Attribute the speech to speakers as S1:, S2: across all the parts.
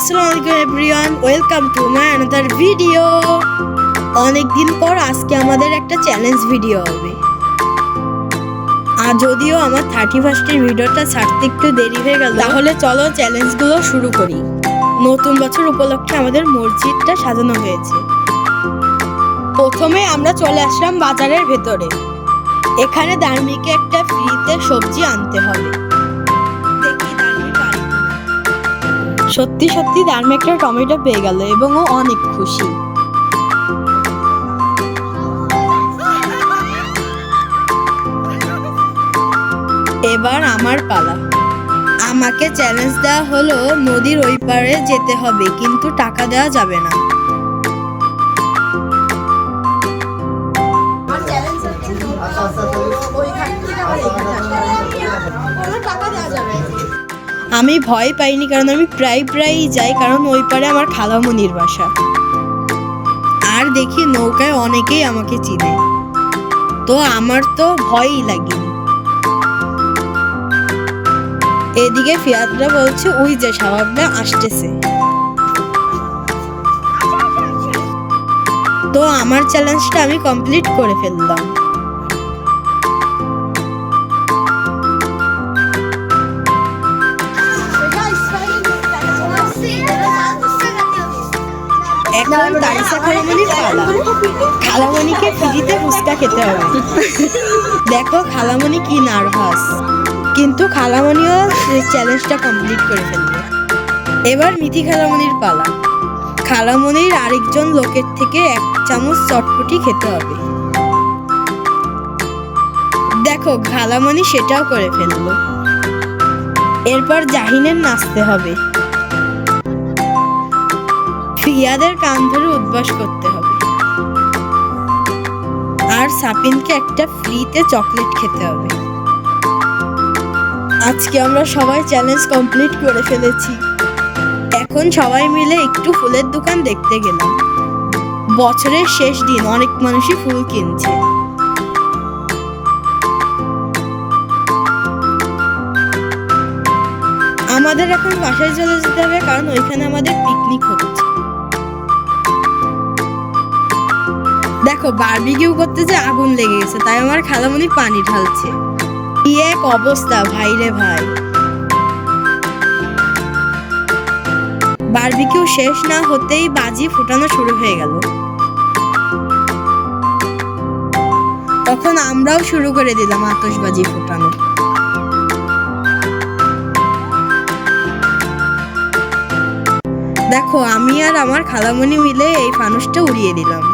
S1: আসসালামু আলাইকুম everyone, welcome to my another video. অনেক দিন পর আজকে আমাদের একটা চ্যালেঞ্জ ভিডিও হবে। আর যদিও আমার 31st ভিডিওটা ছাড়তে একটু দেরি হয়ে গেল, তাহলে চলো চ্যালেঞ্জগুলো শুরু করি। নতুন বছর উপলক্ষে আমাদের মসজিদটা সাজানো হয়েছে। প্রথমে আমরা চলে আসলাম বাজারের ভেতরে। এখানে দার্মিকে একটা ফ্রিতে সবজি আনতে হবে। সত্যি সত্যি দার্মি একটা টমেটো পেয়ে গেল এবং ও অনেক খুশি। এবার আমার পালা। আমাকে চ্যালেঞ্জ দেওয়া হলো নদীর ওই পারে যেতে হবে, কিন্তু টাকা দেওয়া যাবে না। আমি ভয় পাইনি, কারণ আমি প্রায়ই যাই, কারণ ওই পারে আমার খালামণির বাসা। আর দেখি নৌকায় অনেকেই আমাকে চিনে, তো আমার তো ভয়ই লাগেনি। এদিকে ফিয়াদরা বলছে ওই যে শাবাবরা আসতেছে। তো আমার চ্যালেঞ্জটা আমি কমপ্লিট করে ফেললাম। এখন তারিসা খালামণির পালা। খালামণিকে ফ্রিতে ফুচকা খেতে হবে। দেখো খালামণি কি নার্ভাস, কিন্তু খালামণিও চ্যালেঞ্জটা কমপ্লিট করে ফেলবে। এবার মিথি খালামণির পালা। খালামণির আরেকজন লোকের থেকে 1 চামচ চটপটি খেতে হবে। দেখো খালামণি সেটাও করে ফেললো। এরপর জাহিনের নাচতে হবে। ফিয়াদের কান ধরে উদ্বাস করতে হবে। আর সাপিনকে একটা ফ্রিতে চকলেট খেতে হবে। আজকে আমরা সবাই চ্যালেঞ্জ কমপ্লিট করে ফেলেছি। এখন সবাই মিলে একটু ফুলের দোকান দেখতে গেলাম। বছরের শেষ দিন, অনেক মানুষই ফুল কিনছে। আমাদের এখন বাসায় চলে যেতে হবে, কারণ ওইখানে আমাদের পিকনিক হচ্ছে। দেখো বারবিকিউ করতে যে আগুন লেগে গেছে, তাই আমার খালামণি পানি ঢালছে। কি এক অবস্থা ভাই রে ভাই। বারবিকিউ শেষ না হতেই বাজি ফুটানো শুরু হয়ে গেল। তখন আমরাও শুরু করে দিলাম আতশবাজি ফুটানো। দেখো আমি আর আমার খালামণি মিলে এই ফানুসটা উড়িয়ে দিলাম।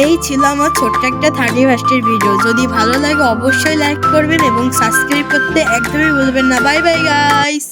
S1: এই ছিল আমার ছোট্ট একটা 31st ভিডিও। যদি ভালো লাগে অবশ্যই লাইক করবেন এবং সাবস্ক্রাইব করতে একদমই ভুলবেন না। Bye bye guys.